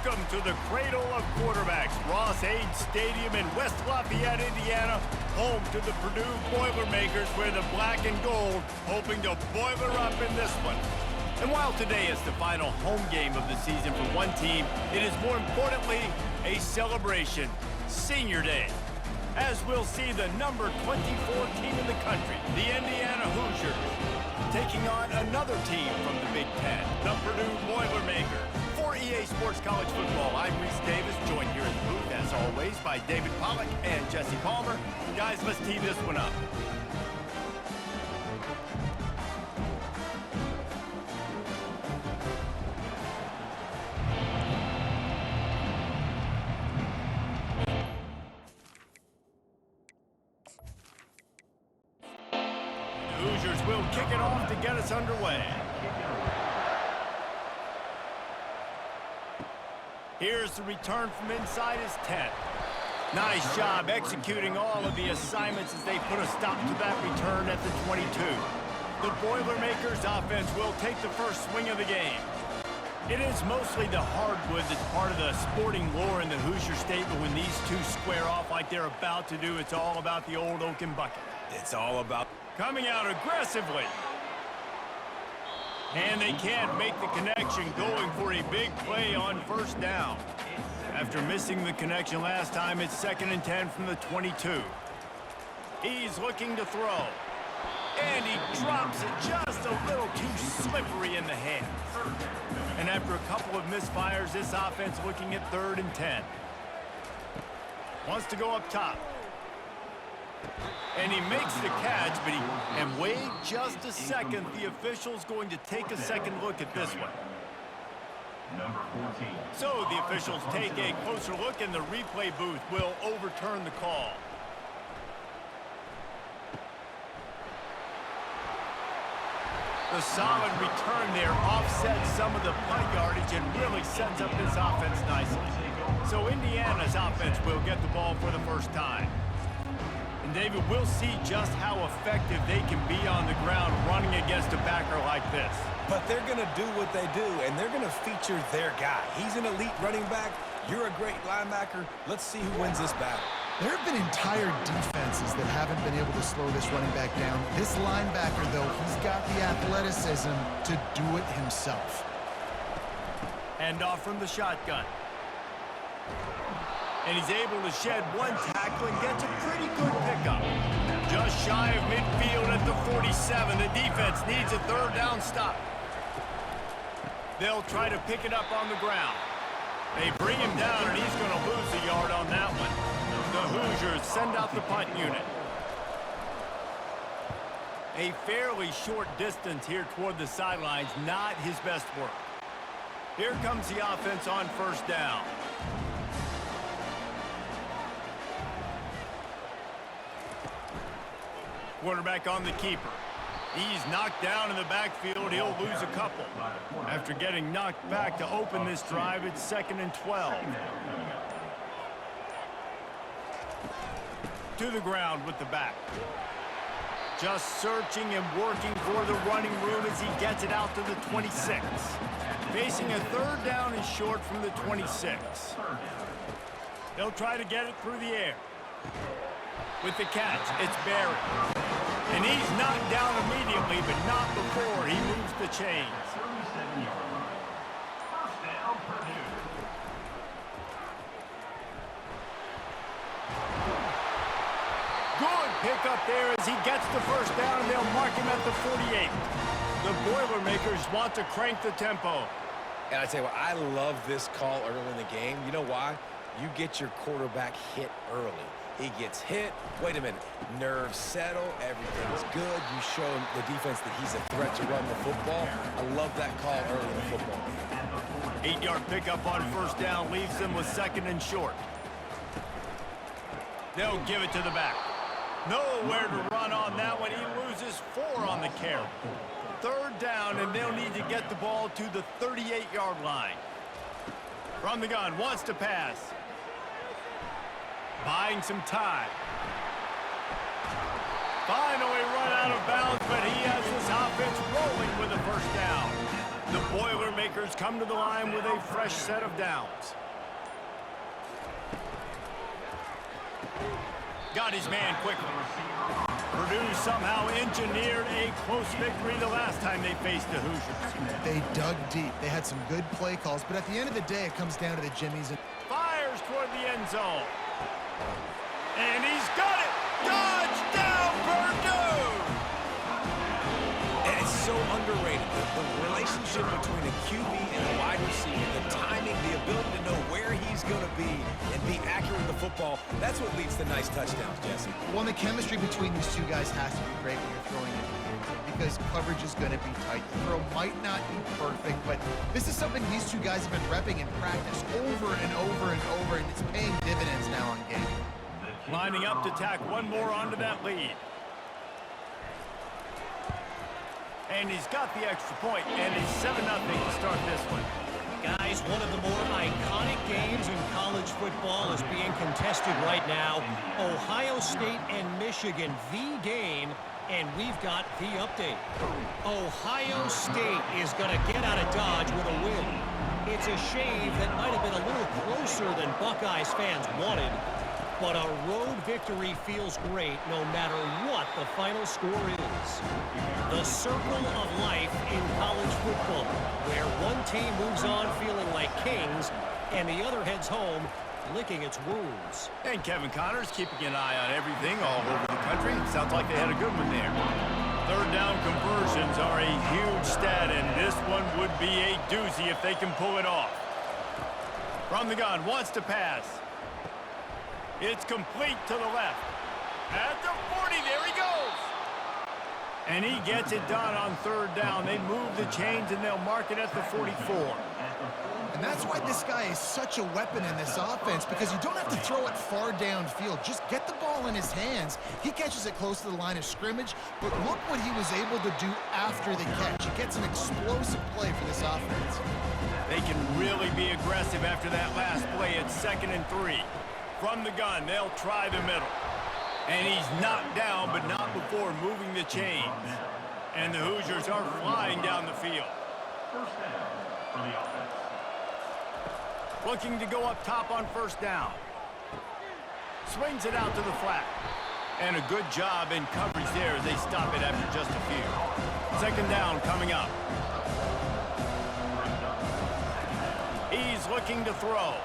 Welcome to the cradle of quarterbacks, Ross-Ade Stadium in West Lafayette, Indiana, home to the Purdue Boilermakers, where the black and gold hoping to boiler up in this one. And while today is the final home game of the season for one team, it is more importantly a celebration, Senior Day, as we'll see the number 24 team in the country, the Indiana Hoosiers, taking on another team from the Big Ten, the Purdue Boilermakers. For EA Sports College Football, I'm Reese Davis, joined here in the booth, as always, by David Pollack and Jesse Palmer. Guys, let's tee this one up. The Hoosiers will kick it off to get us underway. Here's the return from inside his 10. Nice job executing all of the assignments as they put a stop to that return at the 22. The Boilermakers offense will take the first swing of the game. It is mostly the hardwood that's part of the sporting lore in the Hoosier State, but when these two square off like they're about to do, it's all about the old oaken bucket. It's all about coming out aggressively. And they can't make the connection, going for a big play on first down. After missing the connection last time, it's 2nd and 10 from the 22. He's looking to throw. And he drops it just a little too slippery in the hands. And after a couple of misfires, this offense looking at 3rd and 10. Wants to go up top. And he makes the catch, but and wait just a second. The official's going to take a second look at this one. Number 14. So the officials take a closer look, and the replay booth will overturn the call. The solid return there offsets some of the punt yardage and really sets up this offense nicely. So Indiana's offense will get the ball for the first time. And David, we'll see just how effective they can be on the ground running against a backer like this. But they're going to do what they do, and they're going to feature their guy. He's an elite running back. You're a great linebacker. Let's see who wins this battle. There have been entire defenses that haven't been able to slow this running back down. This linebacker, though, he's got the athleticism to do it himself. Hand off from the shotgun. And he's able to shed one tackle and gets a pretty good pickup. Just shy of midfield at the 47. The defense needs a 3rd down stop. They'll try to pick it up on the ground. They bring him down, and he's going to lose a yard on that one. The Hoosiers send out the punt unit. A fairly short distance here toward the sidelines, not his best work. Here comes the offense on 1st down. Quarterback on the keeper. He's knocked down in the backfield. He'll lose a couple. After getting knocked back to open this drive, it's 2nd and 12. To the ground with the back. Just searching and working for the running room as he gets it out to the 26. Facing a 3rd down and short from the 26. They'll try to get it through the air. With the catch, it's Barry. And he's knocked down immediately, but not before he moves the chains. 37 yards. First down, Purdue. Good pickup there as he gets the first down, and they'll mark him at the 48. The Boilermakers want to crank the tempo. And I tell you what, I love this call early in the game. You know why? You get your quarterback hit early. He gets hit. Wait a minute. Nerves settle. Everything's good. You show the defense that he's a threat to run the football. I love that call early in the football game. 8-yard pickup on 1st down leaves them with 2nd and short. They'll give it to the back. Nowhere to run on that one. He loses 4 on the carry. 3rd down, and they'll need to get the ball to the 38-yard line. From the gun, wants to pass. Buying some time. Finally run out of bounds, but he has his offense rolling with a 1st down. The Boilermakers come to the line with a fresh set of downs. Got his man quickly. Purdue somehow engineered a close victory the last time they faced the Hoosiers. They dug deep. They had some good play calls, but at the end of the day, it comes down to the Jimmies. Fires toward the end zone. And he's got it! Touchdown, Purdue! And it's so underrated. The relationship between a QB and a wide receiver, the timing, the ability to know where he's going to be and be accurate with the football, that's what leads to nice touchdowns, Jesse. Well, the chemistry between these two guys has to be great when you're throwing into the end zone because coverage is going to be tight. The throw might not be perfect, but this is something these two guys have been repping in practice over and over and over, and it's paying dividends now on game. Lining up to tack one more onto that lead. And he's got the extra point, and it's 7-0 to start this one. Guys, one of the more iconic games in college football is being contested right now. Ohio State and Michigan, the game, and we've got the update. Ohio State is going to get out of Dodge with a win. It's a shave that might have been a little closer than Buckeyes fans wanted, but a road victory feels great no matter what the final score is. The circle of life in college football, where one team moves on feeling like kings and the other heads home licking its wounds. And Kevin Connors keeping an eye on everything all over the country. Sounds like they had a good one there. Third down conversions are a huge stat, and this one would be a doozy if they can pull it off. From the gun, wants to pass. It's complete to the left. At the 40, there he goes. And he gets it done on third down. They move the chains, and they'll mark it at the 44. And that's why this guy is such a weapon in this offense, because you don't have to throw it far downfield. Just get the ball in his hands. He catches it close to the line of scrimmage, but look what he was able to do after the catch. He gets an explosive play for this offense. They can really be aggressive after that last play. It's 2nd and 3. From the gun, they'll try the middle. And he's knocked down, but not before moving the chains. And the Hoosiers are flying down the field. First down for the offense. Looking to go up top on first down. Swings it out to the flat. And a good job in coverage there as they stop it after just a few. 2nd down coming up. He's looking to throw.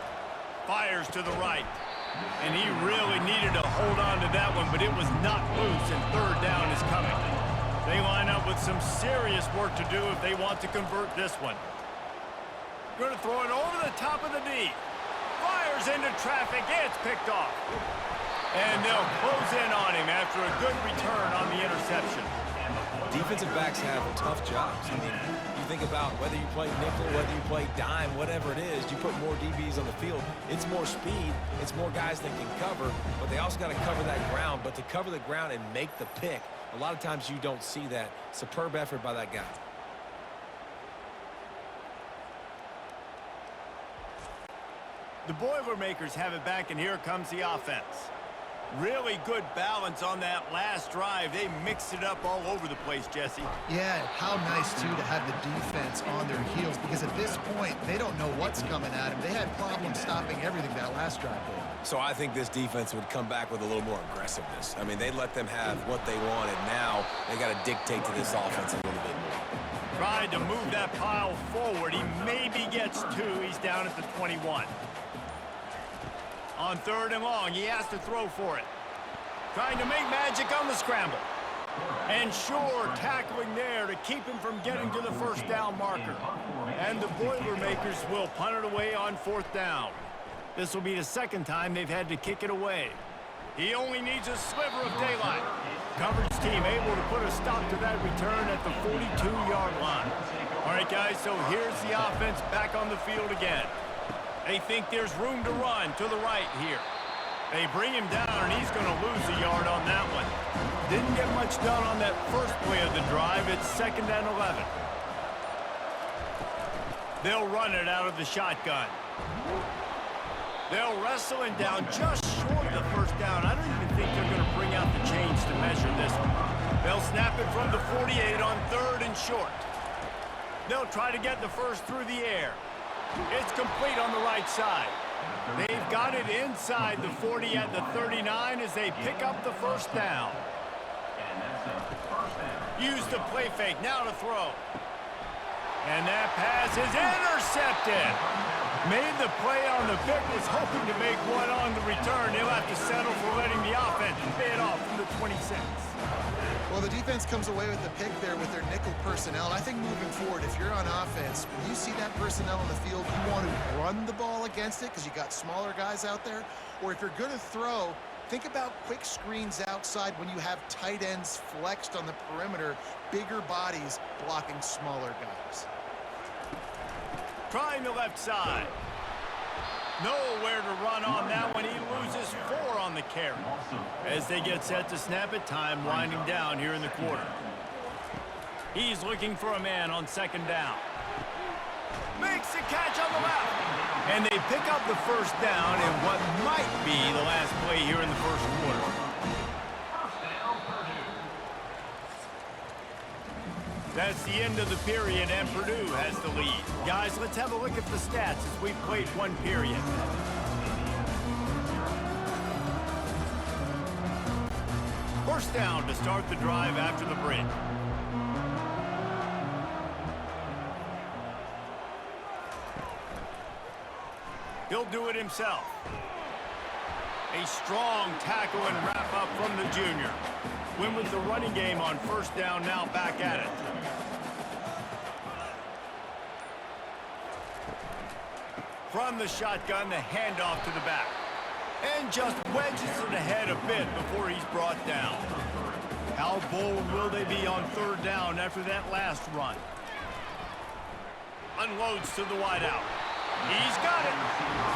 Fires to the right. And he really needed to hold on to that one, but it was not loose, and third down is coming. They line up with some serious work to do if they want to convert this one. Going to throw it over the top of the D. Fires into traffic. It's picked off. And they'll close in on him after a good return on the interception. Defensive backs have tough jobs. I mean, you think about whether you play nickel, whether you play dime, whatever it is, you put more DBs on the field. It's more speed. It's more guys that can cover, but they also got to cover that ground. But to cover the ground and make the pick, a lot of times you don't see that. Superb effort by that guy. The Boilermakers have it back, and here comes the offense. Really good balance on that last drive. They mixed it up all over the place, Jesse. Yeah, how nice, too, to have the defense on their heels, because at this point, they don't know what's coming at them. They had problems stopping everything that last drive did. So I think this defense would come back with a little more aggressiveness. I mean, they let them have what they wanted. Now they got to dictate to this offense a little bit more. Tried to move that pile forward. He maybe gets 2. He's down at the 21. On 3rd and long, he has to throw for it. Trying to make magic on the scramble. And sure, tackling there to keep him from getting to the first down marker. And the Boilermakers will punt it away on 4th down. This will be the 2nd time they've had to kick it away. He only needs a sliver of daylight. Coverage team able to put a stop to that return at the 42-yard line. All right, guys, so here's the offense back on the field again. They think there's room to run to the right here. They bring him down, and he's going to lose a yard on that one. Didn't get much done on that first play of the drive. It's 2nd and 11. They'll run it out of the shotgun. They'll wrestle him down just short of the first down. I don't even think they're going to bring out the chains to measure this one. They'll snap it from the 48 on 3rd and short. They'll try to get the first through the air. It's complete on the right side. They've got it inside the 40 at the 39 as they pick up the first down. Use the play fake, now to throw. And that pass is intercepted. Made the play on the pick, was hoping to make one on the return. They'll have to settle for letting the offense pay it off from the 26. Well, the defense comes away with the pick there with their nickel personnel. And I think moving forward, if you're on offense, when you see that personnel on the field, you want to run the ball against it because you got smaller guys out there. Or if you're going to throw, think about quick screens outside when you have tight ends flexed on the perimeter, bigger bodies blocking smaller guys. Trying the left side. Nowhere to run on that one. He loses 4 on the carry. As they get set to snap it, time winding down here in the quarter. He's looking for a man on second down. Makes the catch on the left. And they pick up the first down in what might be the last play here in the first quarter. That's the end of the period, and Purdue has the lead. Guys, let's have a look at the stats as we've played one period. First down to start the drive after the break. He'll do it himself. A strong tackle and wrap up from the junior. Win with the running game on first down, now back at it. From the shotgun, the handoff to the back. And just wedges it ahead a bit before he's brought down. How bold will they be on third down after that last run? Unloads to the wideout. He's got it.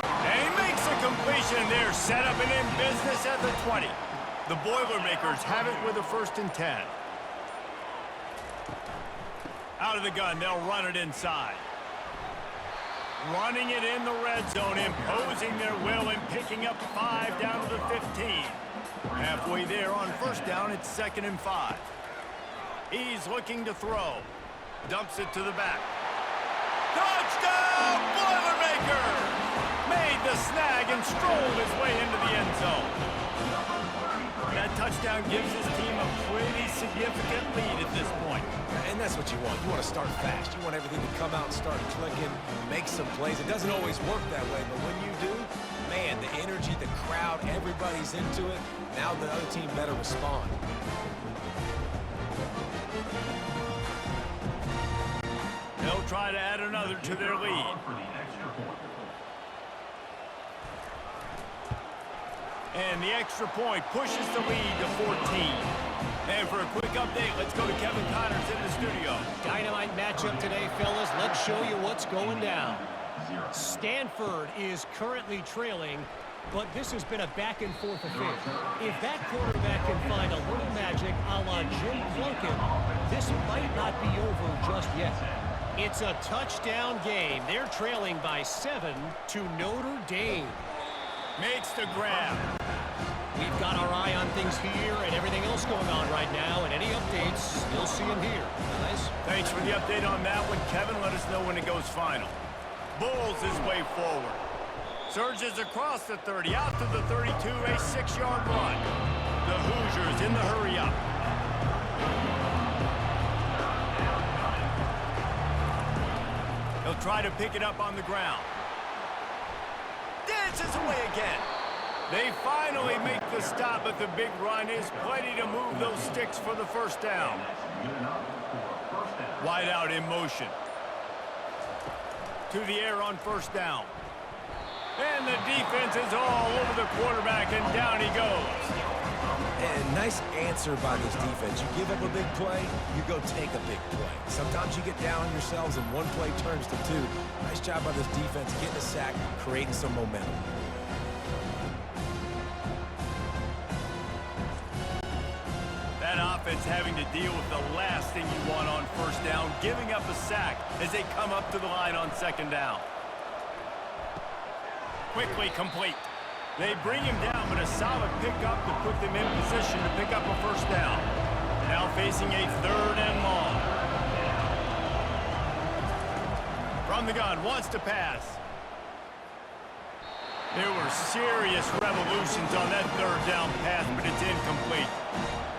And he makes a completion there, set up and in business at the 20. The Boilermakers have it with a 1st and 10. Out of the gun, they'll run it inside. Running it in the red zone, imposing their will and picking up 5 down to the 15. Halfway there on first down, it's 2nd and 5. He's looking to throw. Dumps it to the back. Touchdown, Boilermakers! Made the snag and strolled his way into the end zone. That touchdown gives his team a pretty significant lead at this point. And that's what you want. You want to start fast. You want everything to come out and start clicking, make some plays. It doesn't always work that way, but when you do, man, the energy, the crowd, everybody's into it. Now the other team better respond. They'll try to add another to their lead. And the extra point pushes the lead to 14. And for a quick update, let's go to Kevin Connors in the studio. Dynamite matchup today, fellas. Let's show you what's going down. Stanford is currently trailing, but this has been a back-and-forth affair. If that quarterback can find a little magic a la Jim Plunkett, this might not be over just yet. It's a touchdown game. They're trailing by 7 to Notre Dame. Makes the grab. We've got our eye on things here and everything else going on right now, and any updates, you'll see them here, guys. Thanks for the update on that one, Kevin. Let us know when it goes final. Bulls his way forward. Surges across the 30, out to the 32, a 6-yard run. The Hoosiers in the hurry-up. He'll try to pick it up on the ground. Dances away again. They finally make the stop, but the big run is plenty to move those sticks for the first down. Wide out in motion. To the air on first down. And the defense is all over the quarterback, and down he goes. And nice answer by this defense. You give up a big play, you go take a big play. Sometimes you get down on yourselves and one play turns to 2. Nice job by this defense getting a sack, creating some momentum. That offense having to deal with the last thing you want on first down, giving up a sack as they come up to the line on second down. Quickly complete. They bring him down, but a solid pickup to put them in position to pick up a first down. Now facing a 3rd and long. From the gun, wants to pass. There were serious revolutions on that third down pass, but it's incomplete.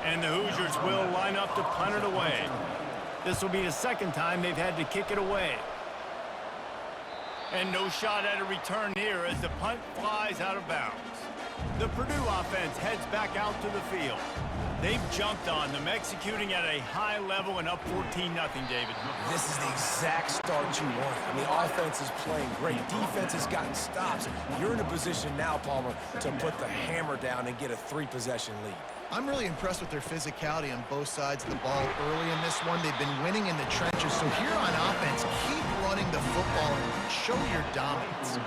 And the Hoosiers will line up to punt it away. This will be the second time they've had to kick it away. And no shot at a return here as the punt flies out of bounds. The Purdue offense heads back out to the field. They've jumped on them, executing at a high level and up 14-0, David. This is the exact start you want. I mean, offense is playing great. Defense has gotten stops. You're in a position now, Palmer, to put the hammer down and get a 3-possession lead. I'm really impressed with their physicality on both sides of the ball early in this one. They've been winning in the trenches. So here on offense, keep running the football and show your dominance.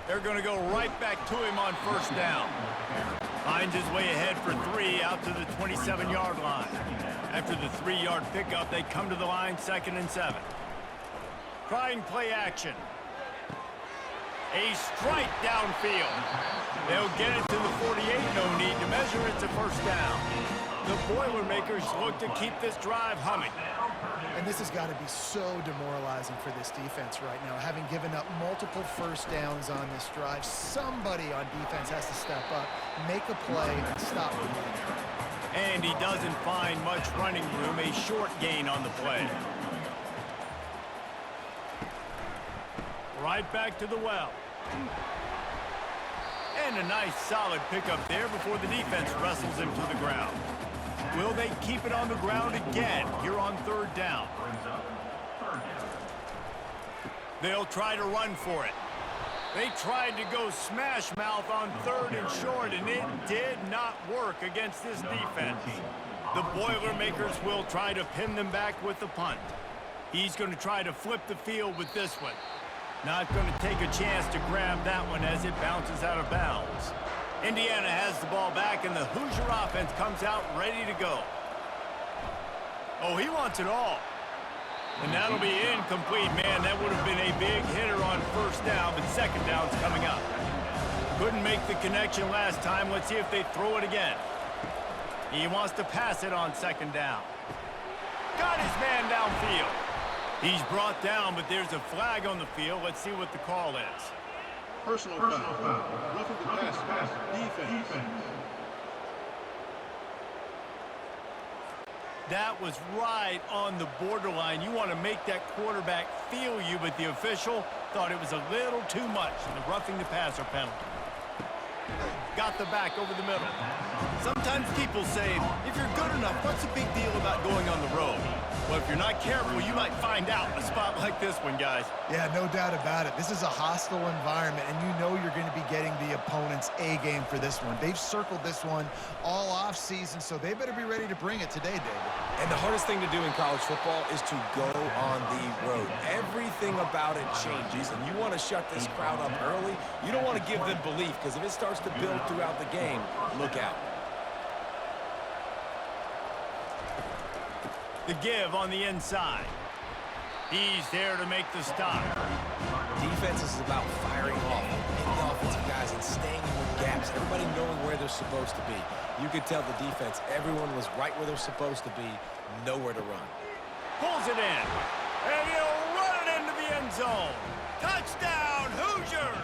They're going to go right back to him on first down. Finds his way ahead for 3 out to the 27-yard line. After the 3-yard pickup, they come to the line 2nd and 7. Trying play action. A strike downfield. They'll get it to the 48. No need to measure. It's a first down. The Boilermakers look to keep this drive humming. And this has got to be so demoralizing for this defense right now. Having given up multiple first downs on this drive, somebody on defense has to step up, make a play, and stop the run. And he doesn't find much running room. A short gain on the play. Right back to the well. And a nice solid pickup there before the defense wrestles him to the ground. Will they keep it on the ground again here on third down? They'll try to run for it. They tried to go smash mouth on 3rd and short, and it did not work against this defense. The Boilermakers will try to pin them back with the punt. He's going to try to flip the field with this one. Not going to take a chance to grab that one as it bounces out of bounds. Indiana has the ball back, and the Hoosier offense comes out ready to go. Oh, he wants it all. And that'll be incomplete, man. That would have been a big hitter on first down, but second down's coming up. Couldn't make the connection last time. Let's see if they throw it again. He wants to pass it on second down. Got his man downfield. He's brought down, but there's a flag on the field. Let's see what the call is. Personal foul. Roughing the pass. Defense. That was right on the borderline. You want to make that quarterback feel you, but the official thought it was a little too much. The roughing the passer penalty. Got the back over the middle. Sometimes people say, if you're good enough, what's the big deal about going on the road? Well, if you're not careful, you might find out in a spot like this one, guys. Yeah, no doubt about it. This is a hostile environment, and you know you're going to be getting the opponent's A game for this one. They've circled this one all off season, so they better be ready to bring it today, David. And the hardest thing to do in college football is to go on the road. Everything about it changes, and you want to shut this crowd up early. You don't want to give them belief, because if it starts to build throughout the game, look out. The give on the inside. He's there to make the stop. Defense is about firing off, hitting the offensive guys and staying in with gaps. Everybody knowing where they're supposed to be. You could tell the defense, everyone was right where they're supposed to be, nowhere to run. Pulls it in, and he'll run it into the end zone. Touchdown, Hoosiers!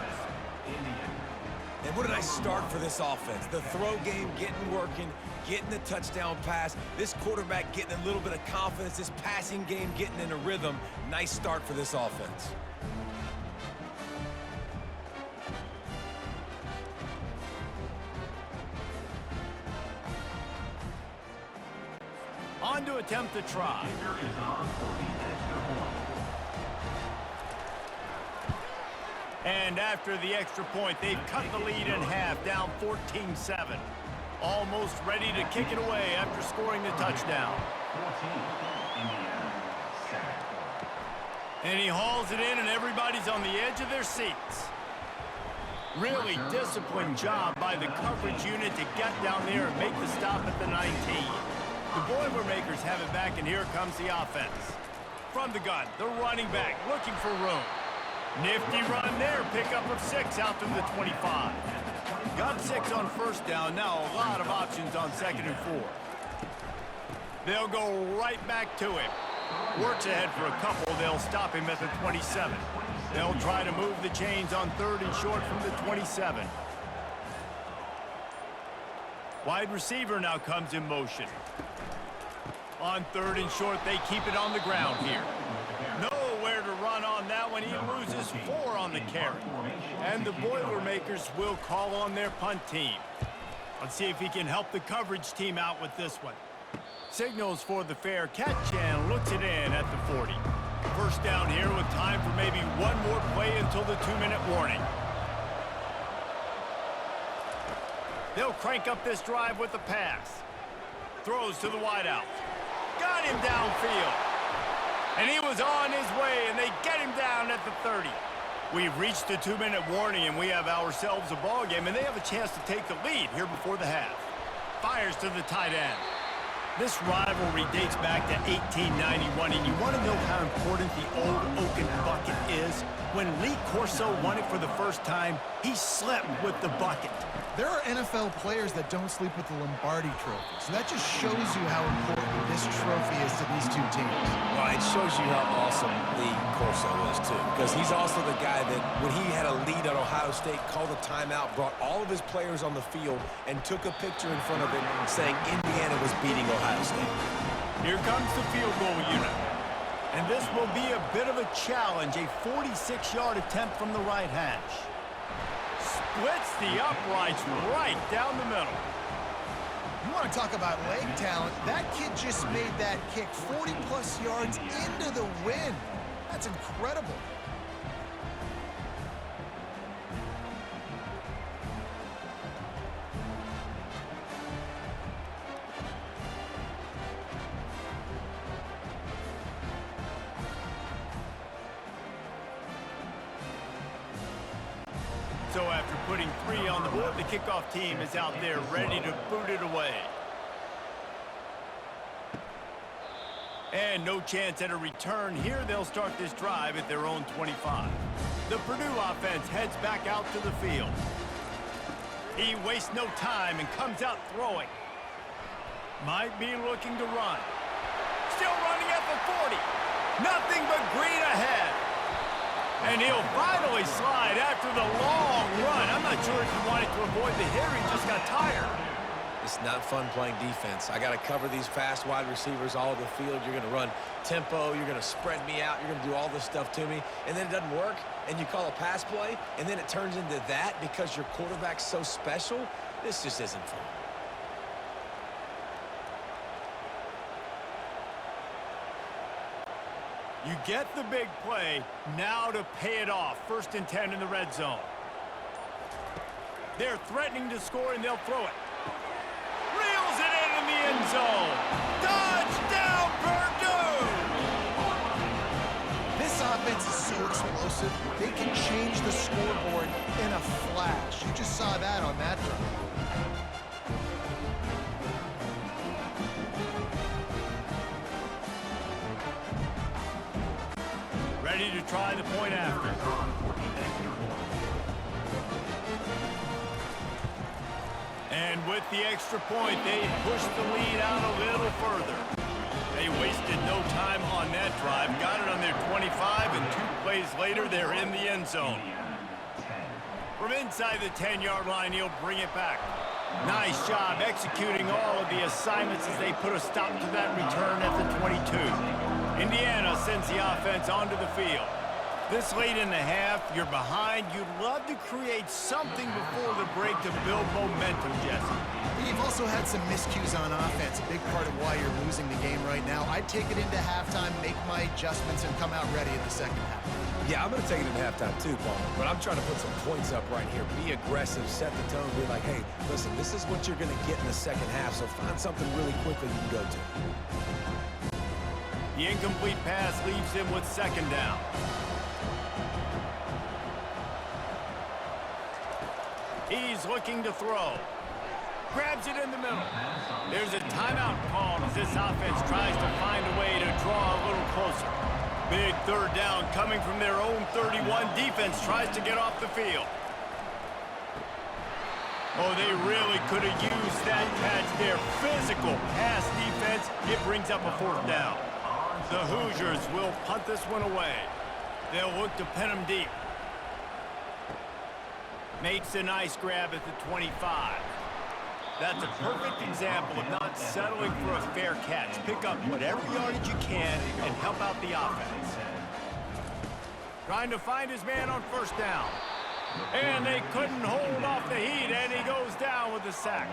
And what a nice start for this offense. The throw game working, getting the touchdown pass. This quarterback getting a little bit of confidence. This passing game getting in a rhythm. Nice start for this offense. On to attempt the try. And after the extra point, they've cut the lead in half, down 14-7. Almost ready to kick it away after scoring the touchdown. 14, Indiana, second. And he hauls it in, and everybody's on the edge of their seats. Really disciplined job by the coverage unit to get down there and make the stop at the 19. The Boilermakers have it back, and here comes the offense. From the gun, the running back looking for room. Nifty run there, pickup of 6 out to the 25. Got 6 on first down, now a lot of options on 2nd and 4. They'll go right back to him. Works ahead for a couple. They'll stop him at the 27. They'll try to move the chains on 3rd and short from the 27. Wide receiver now comes in motion. On 3rd and short, they keep it on the ground here. Nowhere to run on that one. He loses 4 on the carry. And the Boilermakers will call on their punt team. Let's see if he can help the coverage team out with this one. Signals for the fair catch and looks it in at the 40. First down here with time for maybe one more play until the 2-minute warning. They'll crank up this drive with the pass. Throws to the wideout. Got him downfield. And he was on his way, and they get him down at the 30. We've reached the 2-minute warning, and we have ourselves a ball game, and they have a chance to take the lead here before the half. Fires to the tight end. This rivalry dates back to 1891, and you want to know how important the old Oaken bucket is? When Lee Corso won it for the first time, he slept with the bucket. There are NFL players that don't sleep with the Lombardi trophy, so that just shows you how important this trophy is to these two teams. Well, it shows you how awesome Lee Corso is, too, because he's also the guy that, when he had a lead at Ohio State, called a timeout, brought all of his players on the field, and took a picture in front of it saying Indiana was beating Ohio State. Here comes the field goal unit. And this will be a bit of a challenge, a 46-yard attempt from the right hash. Splits the uprights right down the middle. You want to talk about leg talent? That kid just made that kick 40-plus yards into the wind. That's incredible. So after putting 3 on the board, the kickoff team is out there ready to boot it away. And no chance at a return here. They'll start this drive at their own 25. The Purdue offense heads back out to the field. He wastes no time and comes out throwing. Might be looking to run. Still running at the 40. Nothing but green ahead. And he'll finally slide after the long run. I'm not sure if he wanted to avoid the hit or he just got tired. It's not fun playing defense. I got to cover these fast wide receivers all over the field. You're going to run tempo. You're going to spread me out. You're going to do all this stuff to me. And then it doesn't work, and you call a pass play, and then it turns into that because your quarterback's so special. This just isn't fun. You get the big play, now to pay it off. 1st and 10 in the red zone. They're threatening to score, and they'll throw it. Reels it in the end zone. Touchdown, Purdue! This offense is so explosive, they can change the scoreboard in a flash. You just saw that on that drive. Ready to try the point after. And with the extra point, they pushed the lead out a little further. They wasted no time on that drive. Got it on their 25, and 2 plays later, they're in the end zone. From inside the 10-yard line, he'll bring it back. Nice job executing all of the assignments as they put a stop to that return at the 22. Indiana sends the offense onto the field. This late in the half, you're behind. You'd love to create something before the break to build momentum, Jesse. You've also had some miscues on offense, a big part of why you're losing the game right now. I'd take it into halftime, make my adjustments, and come out ready in the second half. Yeah, I'm going to take it into halftime too, Paul. But I'm trying to put some points up right here. Be aggressive, set the tone, be like, hey, listen, this is what you're going to get in the second half, so find something really quickly you can go to. The incomplete pass leaves him with 2nd down. He's looking to throw. Grabs it in the middle. There's a timeout called as this offense tries to find a way to draw a little closer. Big 3rd down coming from their own 31. Defense tries to get off the field. Oh, they really could have used that catch there. Physical pass defense. It brings up a 4th down. The Hoosiers will punt this one away. They'll look to pin them deep. Makes a nice grab at the 25. That's a perfect example of not settling for a fair catch. Pick up whatever yardage you can and help out the offense. Trying to find his man on 1st down. And they couldn't hold off the heat, and he goes down with the sack.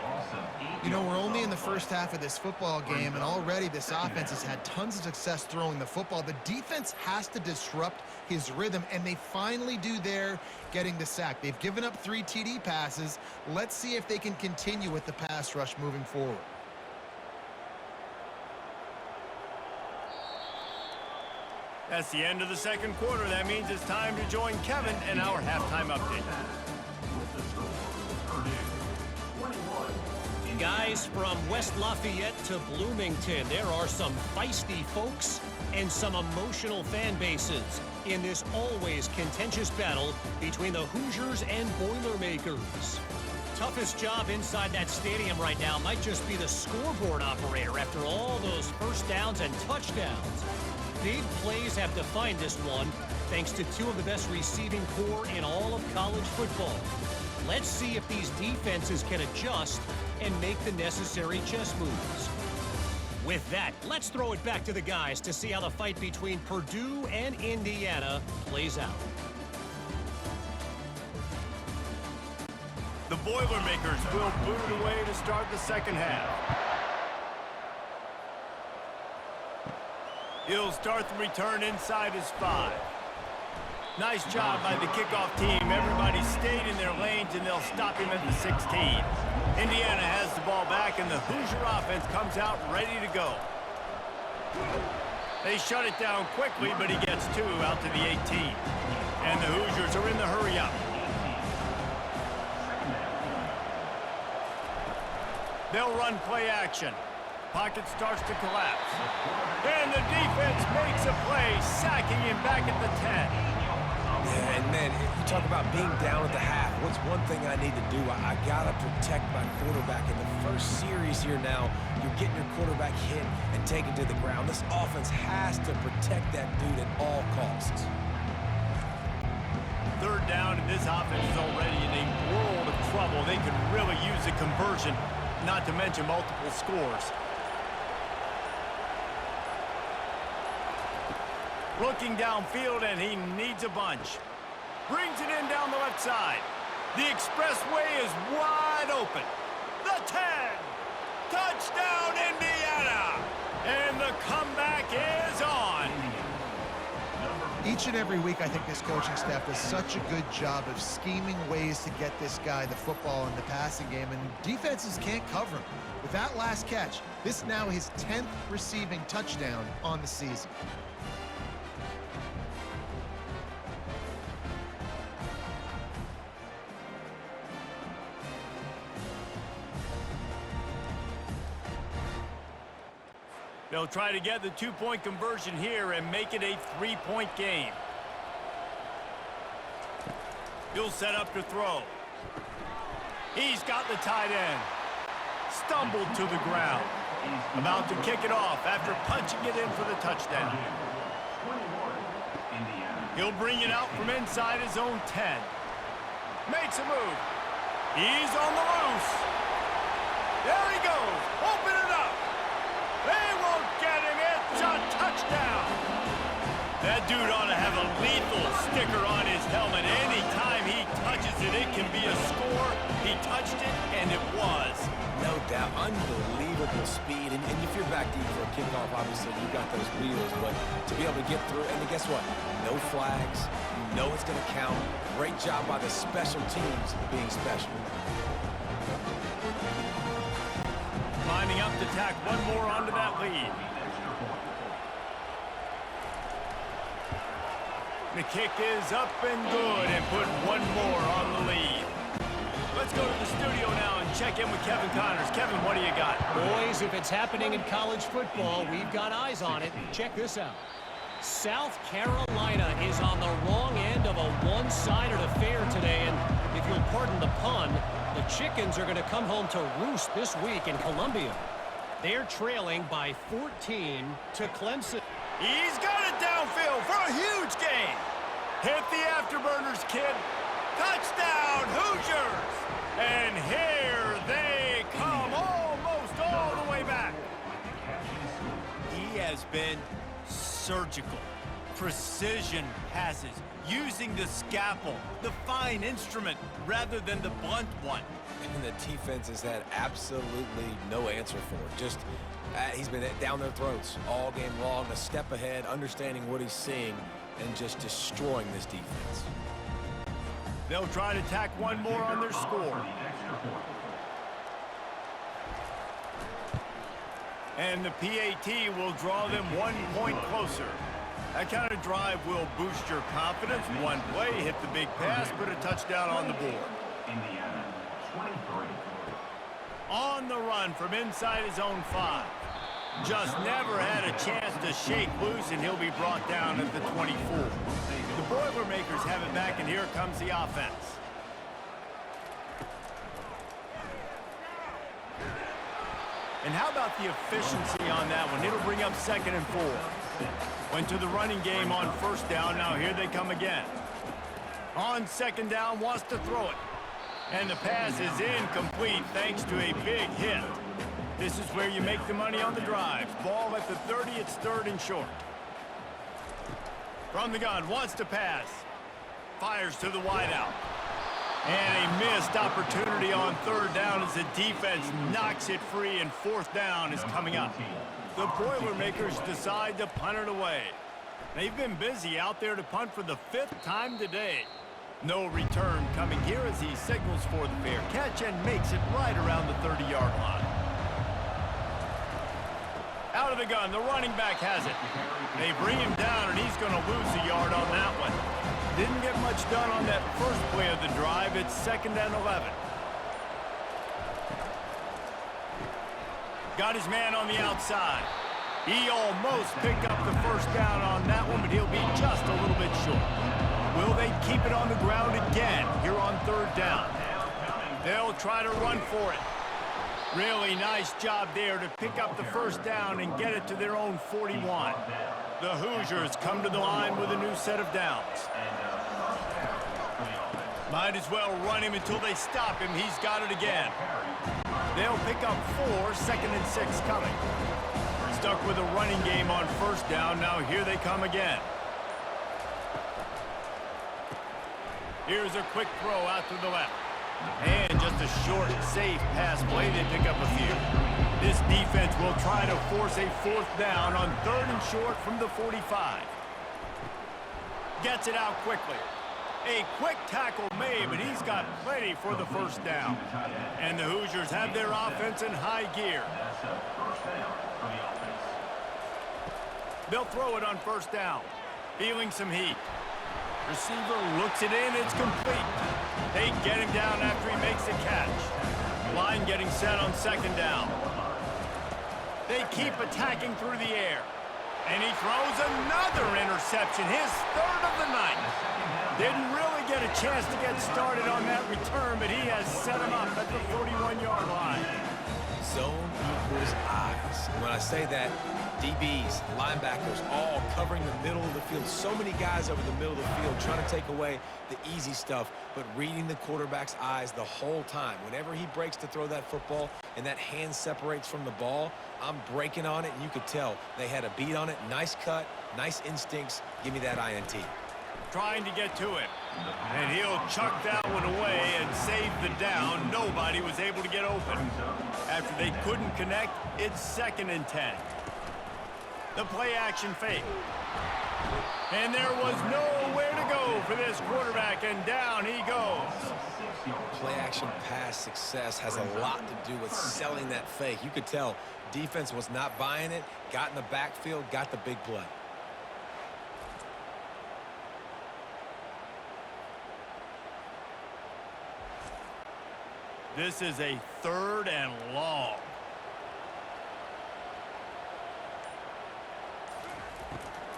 You know, we're only in the first half of this football game, and already this offense has had tons of success throwing the football. The defense has to disrupt his rhythm, and they finally do there, getting the sack. They've given up 3 TD passes. Let's see if they can continue with the pass rush moving forward. That's the end of the 2nd quarter. That means it's time to join Kevin in our halftime update. Guys, from West Lafayette to Bloomington, there are some feisty folks and some emotional fan bases in this always contentious battle between the Hoosiers and Boilermakers. Toughest job inside that stadium right now might just be the scoreboard operator after all those 1st downs and touchdowns. Big plays have defined this one, thanks to 2 of the best receiving core in all of college football. Let's see if these defenses can adjust and make the necessary chess moves. With that, let's throw it back to the guys to see how the fight between Purdue and Indiana plays out. The Boilermakers will boot it away to start the 2nd half. He'll start the return inside his 5. Nice job by the kickoff team. Everybody stayed in their lanes, and they'll stop him at the 16. Indiana has the ball back, and the Hoosier offense comes out ready to go. They shut it down quickly, but he gets 2 out to the 18. And the Hoosiers are in the hurry up. They'll run play action. Pocket starts to collapse. And the defense makes a play, sacking him back at the 10. Yeah, and man, you talk about being down at the half. What's one thing I need to do? I got to protect my quarterback. In the first series here now, you're getting your quarterback hit and taken to the ground. This offense has to protect that dude at all costs. 3rd down, and this offense is already in a world of trouble. They could really use a conversion, not to mention multiple scores. Looking downfield, and he needs a bunch. Brings it in down the left side. The expressway is wide open. The 10. Touchdown, Indiana. And the comeback is on. Each and every week, I think this coaching staff does such a good job of scheming ways to get this guy the football in the passing game, and defenses can't cover him. With that last catch, this is now his 10th receiving touchdown on the season. They'll try to get the 2-point conversion here and make it a 3-point game. He'll set up to throw. He's got the tight end. Stumbled to the ground. About to kick it off after punching it in for the touchdown. He'll bring it out from inside his own 10. Makes a move. He's on the loose. There he goes. Open it up. They won't get him. It's a touchdown. That dude ought to have a lethal sticker on his helmet. Anytime he touches it, it can be a score. He touched it, and it was. No doubt. Unbelievable speed. And if you're back deep for a kickoff, obviously, you got those wheels. But to be able to get through, and guess what? No flags. You know it's going to count. Great job by the special teams being special. Lining up to tack one more onto that lead. The kick is up and good and put one more on the lead. Let's go to the studio now and check in with Kevin Connors. Kevin, what do you got? Boys, if it's happening in college football, we've got eyes on it. Check this out. South Carolina is on the wrong end of a one-sided affair today, and if you'll pardon the pun, The Chickens are going to come home to roost this week in Columbia. They're trailing by 14 to Clemson. He's got it downfield for a huge gain. Hit the afterburners, kid. Touchdown, Hoosiers! And here they come, almost all the way back. He has been surgical. Precision passes, using the scalpel, the fine instrument, rather than the blunt one. And the defense has had absolutely no answer for it. Just, he's been down their throats all game long, a step ahead, understanding what he's seeing, and just destroying this defense. They'll try to tack one more on their score. And the PAT will draw them 1 point closer. That kind of drive will boost your confidence. One play, hit the big pass, put a touchdown on the board. Indiana, 23. On the run from inside his own 5. Just never had a chance to shake loose, and he'll be brought down at the 24. The Boilermakers have it back, and here comes the offense. And how about the efficiency on that one? It'll bring up 2nd and 4. Went to the running game on 1st down. Now here they come again. On 2nd down, wants to throw it. And the pass is incomplete thanks to a big hit. This is where you make the money on the drives. Ball at the 30, it's 3rd and short. From the gun, wants to pass. Fires to the wideout. And a missed opportunity on 3rd down as the defense knocks it free, and 4th down is coming up. The Boilermakers decide to punt it away. They've been busy out there to punt for the 5th time today. No return coming here as he signals for the fair catch and makes it right around the 30-yard line. Out of the gun, the running back has it. They bring him down, and he's going to lose a yard on that one. Didn't get much done on that first play of the drive. It's 2nd and 11. Got his man on the outside. He almost picked up the 1st down on that one, but he'll be just a little bit short. Will they keep it on the ground again here on 3rd down? They'll try to run for it. Really nice job there to pick up the 1st down and get it to their own 41. The Hoosiers come to the line with a new set of downs. Might as well run him until they stop him. He's got it again. They'll pick up 4, 2nd and 6 coming. Stuck with a running game on 1st down. Now here they come again. Here's a quick throw out to the left. And just a short, safe pass play. They pick up a few. This defense will try to force a 4th down on 3rd and short from the 45. Gets it out quickly. A quick tackle made, but he's got plenty for the 1st down. And the Hoosiers have their offense in high gear. They'll throw it on 1st down. Feeling some heat. Receiver looks it in, it's complete. They get him down after he makes the catch. Line getting set on 2nd down. They keep attacking through the air. And he throws another interception, his 3rd of the night. Didn't really get a chance to get started on that return, but he has set him up at the 41-yard line. Zone equals eyes. When I say that, DBs, linebackers, all covering the middle of the field. So many guys over the middle of the field trying to take away the easy stuff, but reading the quarterback's eyes the whole time. Whenever he breaks to throw that football and that hand separates from the ball, I'm breaking on it, and you could tell they had a beat on it. Nice cut, nice instincts. Give me that INT. Trying to get to him. And he'll chuck that one away and save the down. Nobody was able to get open. After they couldn't connect, it's 2nd and 10. The play action fake. And there was nowhere to go for this quarterback, and down he goes. Play action pass success has a lot to do with selling that fake. You could tell defense was not buying it, got in the backfield, got the big play. This is a 3rd and long.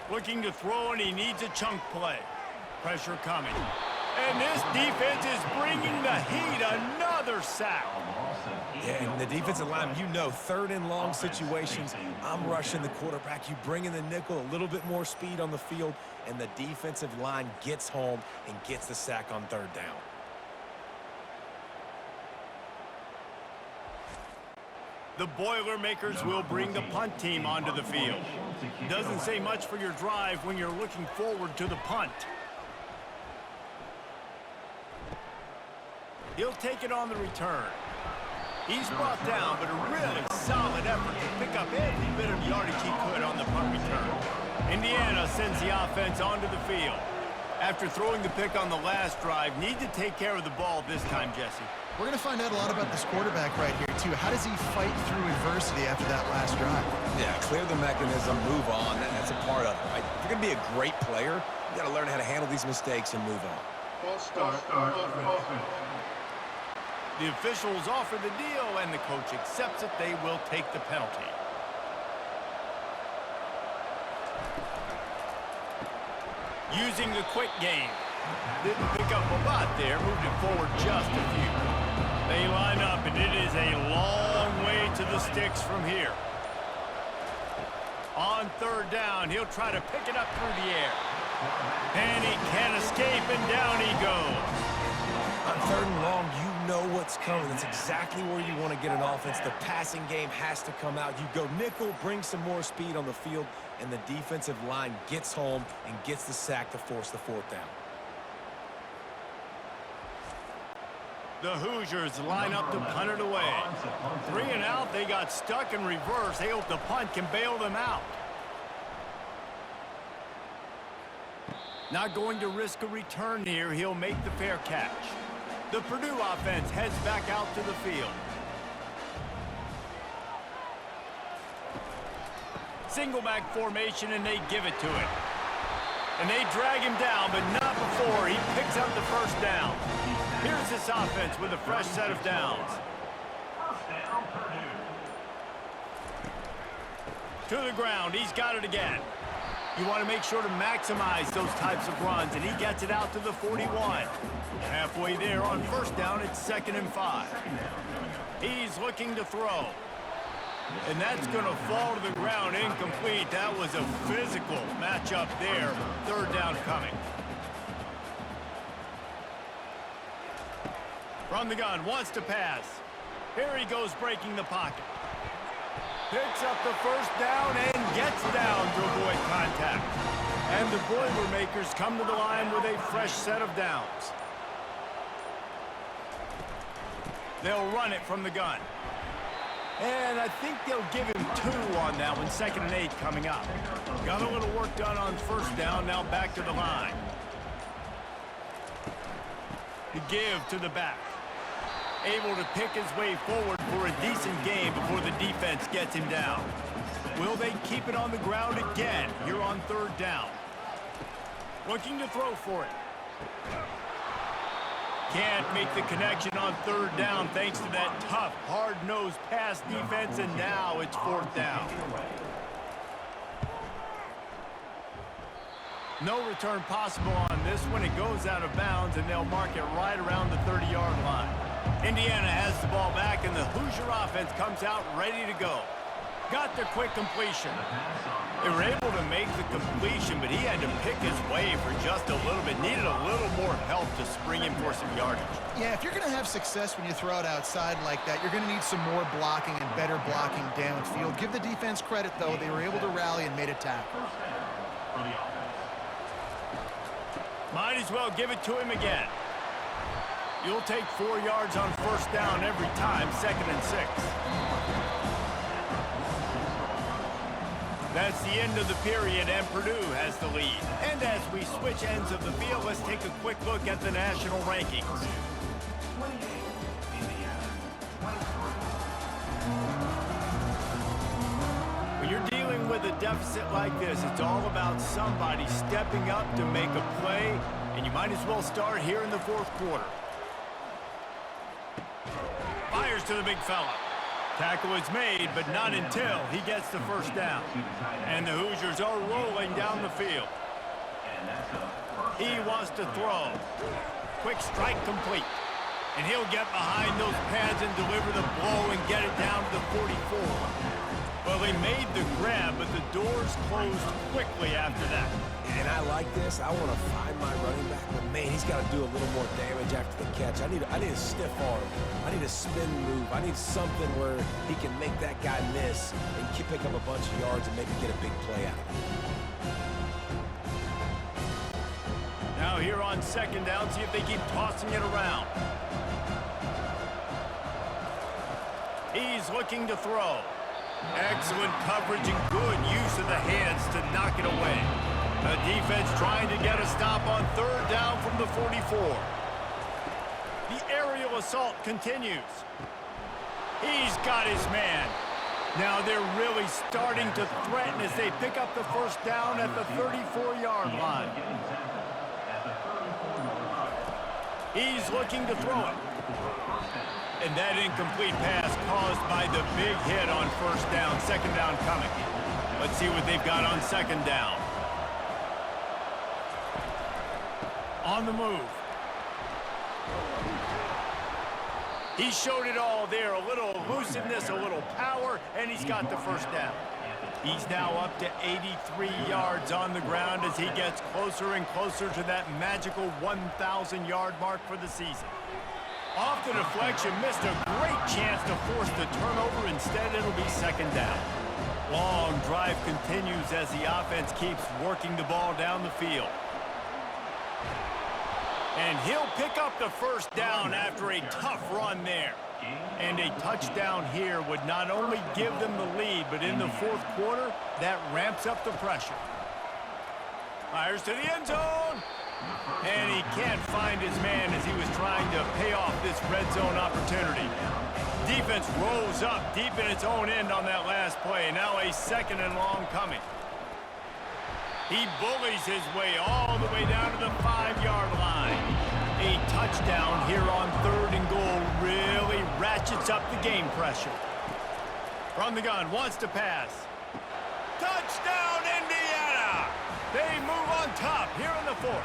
Looking to throw, and he needs a chunk play. Pressure coming. And this defense is bringing the heat. Another sack. Yeah, and the defensive line, you know, third and long situations, I'm rushing the quarterback. You bring in the nickel, a little bit more speed on the field, and the defensive line gets home and gets the sack on third down. The Boilermakers will bring the punt team onto the field. Doesn't say much for your drive when you're looking forward to the punt. He'll take it on the return. He's brought down, but a really solid effort to pick up every bit of yardage he could on the punt return. Indiana sends the offense onto the field. After throwing the pick on the last drive, need to take care of the ball this time, Jesse. We're going to find out a lot about this quarterback right here, too. How does he fight through adversity after that last drive? Yeah, clear the mechanism, move on. That's a part of it, right? If you're going to be a great player, you got to learn how to handle these mistakes and move on. False start. Offense. The officials offer the deal, and the coach accepts it. They will take the penalty. Using the quick game. Didn't pick up a lot there, moved it forward just a few. They line up, and it is a long way to the sticks from here. On third down, he'll try to pick it up through the air. And he can't escape, and down he goes. On third and long, you know what's coming. That's exactly where you want to get an offense. The passing game has to come out. You go nickel, bring some more speed on the field, and the defensive line gets home and gets the sack to force the fourth down. The Hoosiers line up to punt it away. 3 and out, they got stuck in reverse. They hope the punt can bail them out. Not going to risk a return here. He'll make the fair catch. The Purdue offense heads back out to the field. Single back formation, and they give it to him. And they drag him down, but not before he picks up the first down. Here's this offense with a fresh set of downs. To the ground, he's got it again. You want to make sure to maximize those types of runs, and he gets it out to the 41. Halfway there on first down, it's 2nd and 5. He's looking to throw. And that's going to fall to the ground incomplete. That was a physical matchup there. Third down coming. From the gun, wants to pass. Here he goes breaking the pocket. Picks up the first down and gets down to avoid contact. And the Boilermakers come to the line with a fresh set of downs. They'll run it from the gun. And I think they'll give him 2 on that one. 2nd and 8 coming up. Got a little work done on first down. Now back to the line. The give to the back. Able to pick his way forward for a decent game before the defense gets him down. Will they keep it on the ground again here on third down? Looking to throw for it. Can't make the connection on third down thanks to that tough, hard-nosed pass defense, and now it's 4th down. No return possible on this one. It goes out of bounds, and they'll mark it right around the 30-yard line. Indiana has the ball back, and the Hoosier offense comes out ready to go. Got their quick completion. They were able to make the completion, but he had to pick his way for just a little bit. Needed a little more help to spring him for some yardage. Yeah, if you're going to have success when you throw it outside like that, you're going to need some more blocking and better blocking downfield. Give the defense credit, though. They were able to rally and made a tackle. Might as well give it to him again. You'll take 4 yards on first down every time, 2nd and 6. That's the end of the period, and Purdue has the lead. And as we switch ends of the field, let's take a quick look at the national rankings. When you're dealing with a deficit like this, it's all about somebody stepping up to make a play, and you might as well start here in the 4th quarter. Fires to the big fella. Tackle is made, but not until he gets the first down. And the Hoosiers are rolling down the field. He wants to throw. quick strike complete. And he'll get behind those pads and deliver the blow and get it down to the 44. Well, they made the grab, but the doors closed quickly after that. And I like this. I want to find my running back, but man, he's got to do a little more damage after the catch. I need a stiff arm. I need a spin move. I need something where he can make that guy miss and pick up a bunch of yards and maybe get a big play out of it. Now here on second down, see if they keep tossing it around. He's looking to throw. Excellent coverage and good use of the hands to knock it away. The defense trying to get a stop on third down from the 44. The aerial assault continues. He's got his man. Now they're really starting to threaten as they pick up the first down at the 34-yard line. He's looking to throw it. And that incomplete pass caused by the big hit on first down. Second down coming. Let's see what they've got on second down. On the move. He showed it all there. A little elusiveness, a little power, and he's got the first down. He's now up to 83 yards on the ground as he gets closer and closer to that magical 1,000-yard mark for the season. Off the deflection, missed a great chance to force the turnover. Instead, it'll be second down. Long drive continues as the offense keeps working the ball down the field. And he'll pick up the first down after a tough run there. And a touchdown here would not only give them the lead, but in the fourth quarter, that ramps up the pressure. Fires to the end zone. And he can't find his man as he was trying to pay off this red zone opportunity. Defense rolls up deep in its own end on that last play. Now a second and long coming. He bullies his way all the way down to the 5-yard line. A touchdown here on third and goal really ratchets up the game pressure. From the gun, wants to pass. Touchdown, Indiana! They move on top here in the fourth.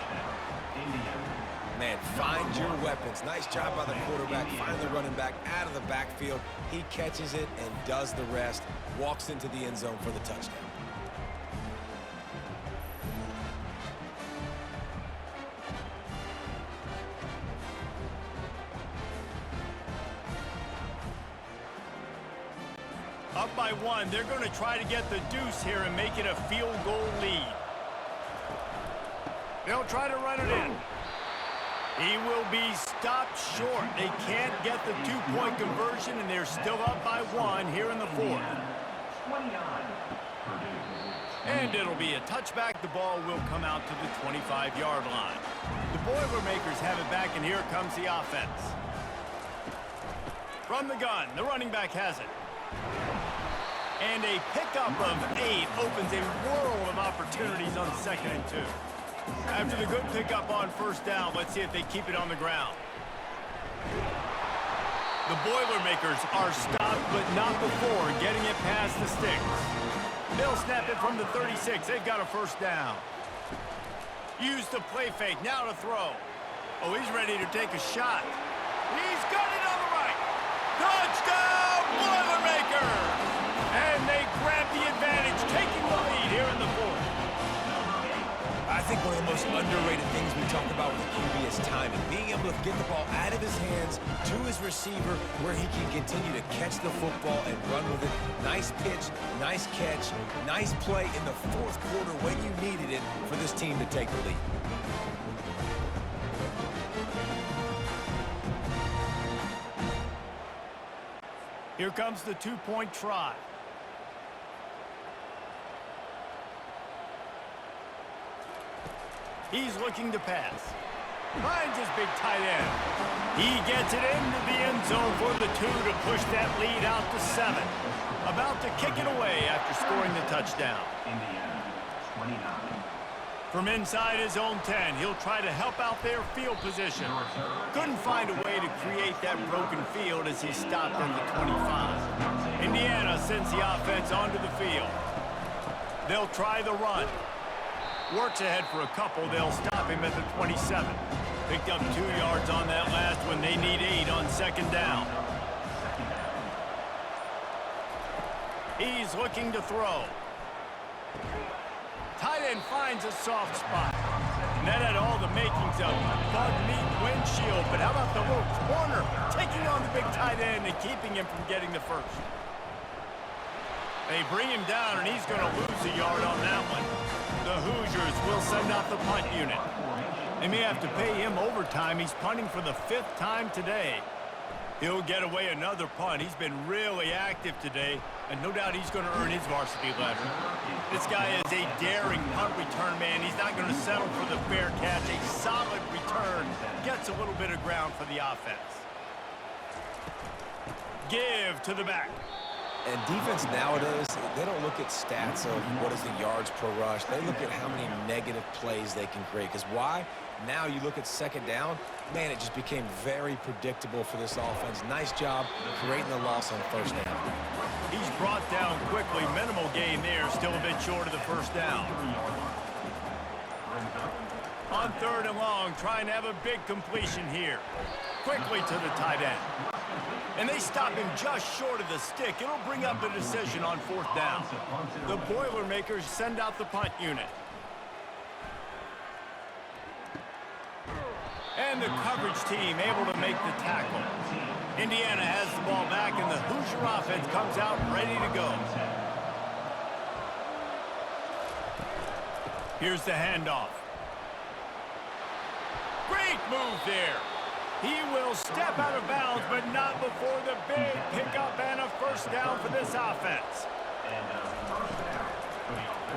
Man, find your weapons. Nice job by the quarterback. Find the running back out of the backfield. He catches it and does the rest. Walks into the end zone for the touchdown. Up by one, they're going to try to get the deuce here and make it a field goal lead. They'll try to run it in. He will be stopped short. They can't get the two-point conversion, and they're still up by one here in the fourth. And it'll be a touchback. The ball will come out to the 25-yard line. The Boilermakers have it back, and here comes the offense. From the gun, the running back has it. And a pickup of 8 opens a world of opportunities on second and 2. After the good pickup on first down, let's see if they keep it on the ground. The Boilermakers are stopped, but not before getting it past the sticks. They'll snap it from the 36. They've got a first down. Use the play fake. Now to throw. Oh, he's ready to take a shot. He's got it on the right. Touchdown, Boilermakers! And they grab the advantage, taking the lead here in the fourth. I think one of the most underrated things we talk about with the QB is timing. Being able to get the ball out of his hands to his receiver where he can continue to catch the football and run with it. Nice pitch, nice catch, nice play in the fourth quarter when you needed it for this team to take the lead. Here comes the two-point try. He's looking to pass. Finds his big tight end. He gets it into the end zone for the 2 to push that lead out to 7. About to kick it away after scoring the touchdown. Indiana, 29. From inside his own 10, he'll try to help out their field position. Couldn't find a way to create that broken field as he stopped at the 25. Indiana sends the offense onto the field. They'll try the run. Works ahead for a couple. They'll stop him at the 27. Picked up 2 yards on that last one. They need 8 on second down. He's looking to throw. Tight end finds a soft spot. And that had all the makings of bug meat windshield. But how about the little corner taking on the big tight end and keeping him from getting the first? They bring him down, and he's going to lose a yard on that one. The Hoosiers will send out the punt unit. They may have to pay him overtime. He's punting for the 5th time today. He'll get away another punt. He's been really active today, and no doubt he's going to earn his varsity letter. This guy is a daring punt return man. He's not going to settle for the fair catch. A solid return gets a little bit of ground for the offense. Give to the back. And defense nowadays, they don't look at stats of what is the yards per rush. They look at how many negative plays they can create. Because why? Now you look at second down, man, it just became very predictable for this offense. Nice job creating the loss on first down. He's brought down quickly. Minimal gain there, still a bit short of the first down. On 3rd and long, trying to have a big completion here. Quickly to the tight end. And they stop him just short of the stick. It'll bring up the decision on 4th down. The Boilermakers send out the punt unit. And the coverage team able to make the tackle. Indiana has the ball back, and the Hoosier offense comes out ready to go. Here's the handoff. Great move there. He will step out of bounds, but not before the big pickup and a first down for this offense.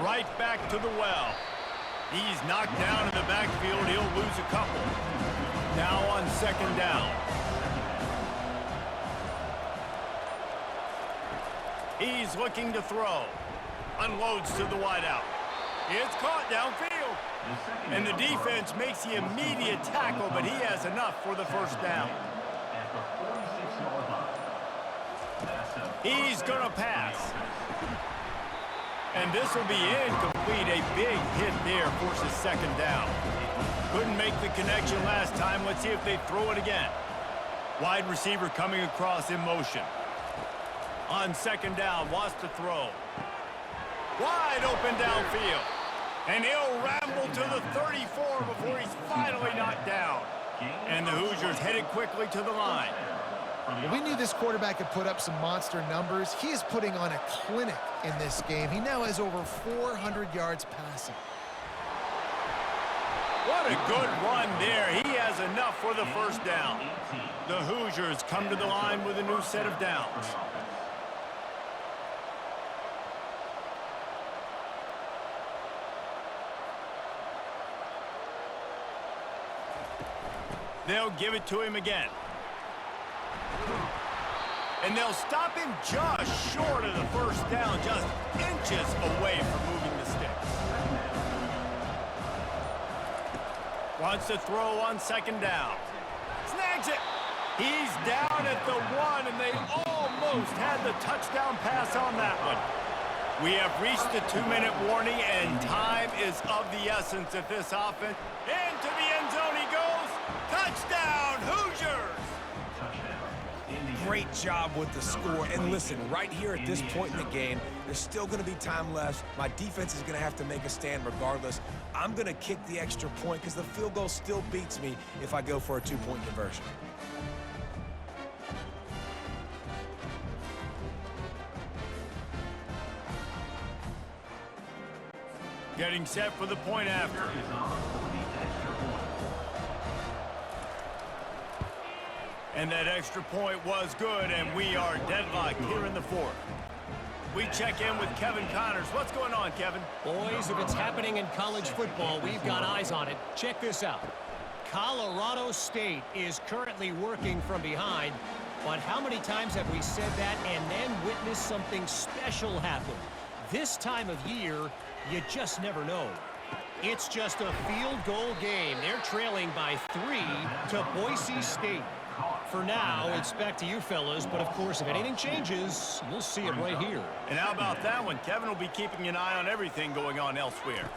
Right back to the well. He's knocked down in the backfield. He'll lose a couple. Now on second down. He's looking to throw. Unloads to the wideout. It's caught downfield. And the defense makes the immediate tackle, but he has enough for the first down. He's going to pass. And this will be incomplete. A big hit there forces second down. Couldn't make the connection last time. Let's see if they throw it again. Wide receiver coming across in motion. On second down, wants to throw. Wide open downfield. And he'll ramble to the 34 before he's finally knocked down. And the Hoosiers headed quickly to the line. Well, we knew this quarterback could put up some monster numbers. He is putting on a clinic in this game. He now has over 400 yards passing. What a good run there. He has enough for the first down. The Hoosiers come to the line with a new set of downs. They'll give it to him again. And they'll stop him just short of the first down, just inches away from moving the sticks. Wants to throw on second down. Snags it. He's down at the 1, and they almost had the touchdown pass on that one. We have reached the 2-minute warning, and time is of the essence of this offense. Into the end zone he goes. Touchdown, Hoosiers! Great job with the score. And listen, right here at this point in the game, there's still going to be time left. My defense is going to have to make a stand regardless. I'm going to kick the extra point because the field goal still beats me if I go for a 2-point conversion. Getting set for the point after. And that extra point was good, and we are deadlocked here in the 4th. We check in with Kevin Connors. What's going on, Kevin? Boys, if it's happening in college football, we've got eyes on it. Check this out. Colorado State is currently working from behind, but how many times have we said that and then witnessed something special happen? This time of year, you just never know. It's just a field goal game. They're trailing by 3 to Boise State. For now, it's back to you fellas, but of course, if anything changes, you'll see it right here. And how about that one? Kevin will be keeping an eye on everything going on elsewhere.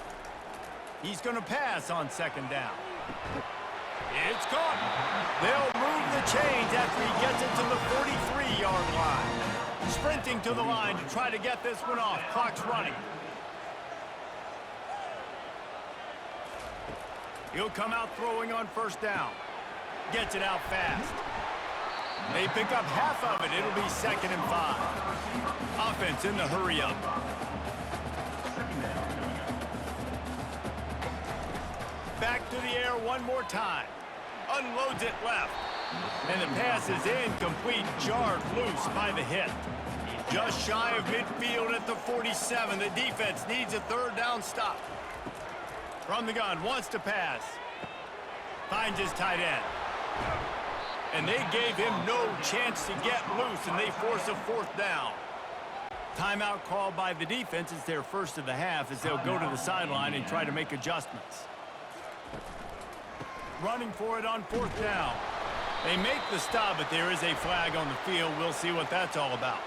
He's going to pass on second down. It's caught. They'll move the chains after he gets it to the 43-yard line. Sprinting to the line to try to get this one off. Clock's running. He'll come out throwing on first down. Gets it out fast. They pick up half of it. It'll be 2nd and 5. Offense in the hurry up. Back to the air one more time. Unloads it left. And the pass is incomplete, jarred loose by the hit. Just shy of midfield at the 47. The defense needs a 3rd down stop. From the gun, wants to pass. Finds his tight end. And they gave him no chance to get loose, and they force a 4th down. Timeout called by the defense. It's their first of the half as they'll go to the sideline and try to make adjustments. Running for it on 4th down. They make the stop, but there is a flag on the field. We'll see what that's all about.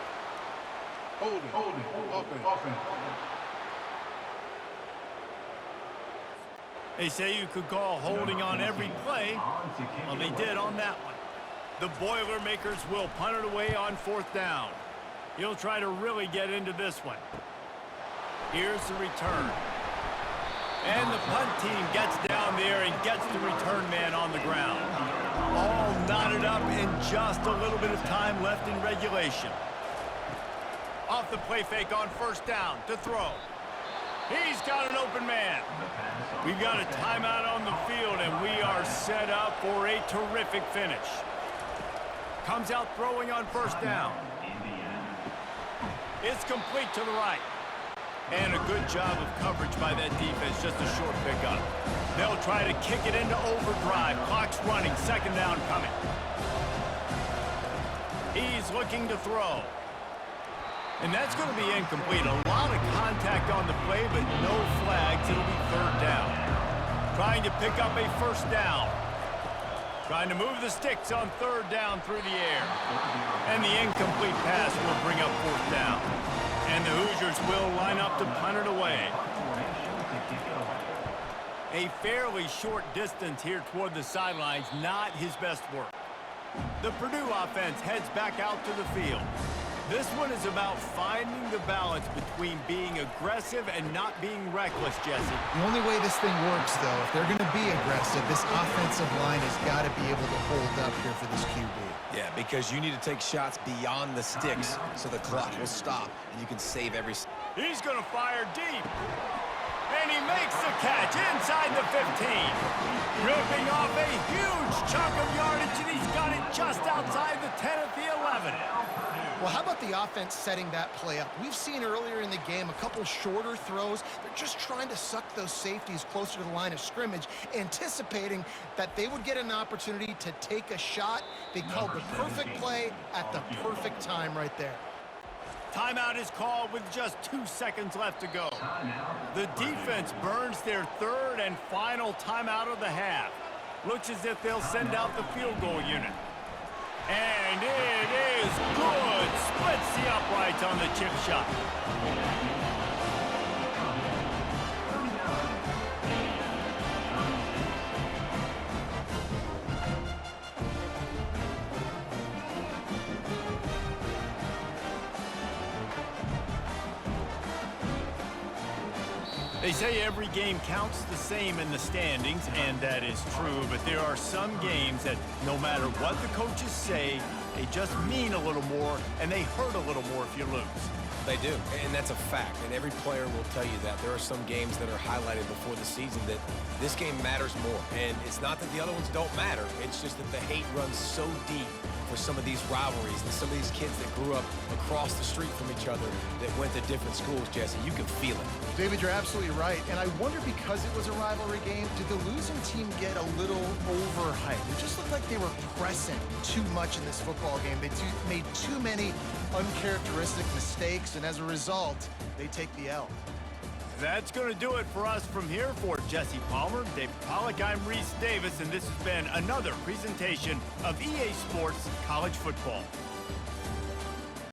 Holding. Offense. They say you could call holding on every play. Well, they did on that one. The Boilermakers will punt it away on 4th down. He'll try to really get into this one. Here's the return. And the punt team gets down there and gets the return man on the ground. All knotted up and just a little bit of time left in regulation. Off the play fake on 1st down to throw. He's got an open man. We've got a timeout on the field, and we are set up for a terrific finish. Comes out throwing on 1st down. It's complete to the right. And a good job of coverage by that defense, just a short pickup. They'll try to kick it into overdrive. Clock's running, 2nd down coming. He's looking to throw. And that's going to be incomplete. A lot of contact on the play, but no flags. It'll be 3rd down. Trying to pick up a 1st down. Trying to move the sticks on 3rd down through the air. And the incomplete pass will bring up 4th down. And the Hoosiers will line up to punt it away. A fairly short distance here toward the sidelines, not his best work. The Purdue offense heads back out to the field. This one is about finding the balance between being aggressive and not being reckless, Jesse. The only way this thing works, though, if they're going to be aggressive, this offensive line has got to be able to hold up here for this QB. Yeah, because you need to take shots beyond the sticks so the clock will stop and you can save every... He's going to fire deep. And he makes the catch inside the 15. Ripping off a huge chunk of yardage, and he's got it just outside the 10 at the 11. Well, how about the offense setting that play up? We've seen earlier in the game a couple shorter throws. They're just trying to suck those safeties closer to the line of scrimmage, anticipating that they would get an opportunity to take a shot. They called the perfect play at the perfect time right there. Timeout is called with just 2 seconds left to go. The defense burns their 3rd and final timeout of the half. Looks as if they'll send out the field goal unit. And it is good. Splits the uprights on the chip shot. They say every game counts the same in the standings, and that is true, but there are some games that no matter what the coaches say, they just mean a little more, and they hurt a little more if you lose. They do, and that's a fact, and every player will tell you that. There are some games that are highlighted before the season that this game matters more, and it's not that the other ones don't matter, it's just that the hate runs so deep for some of these rivalries and some of these kids that grew up across the street from each other that went to different schools, Jesse. You can feel it. David, you're absolutely right, and I wonder, because it was a rivalry game, did the losing team get a little overhyped? It just looked like they were pressing too much in this football game. They made too many uncharacteristic mistakes, and as a result, they take the L. That's going to do it for us from here. For Jesse Palmer, David Pollack, I'm Reese Davis, and this has been another presentation of EA Sports College Football.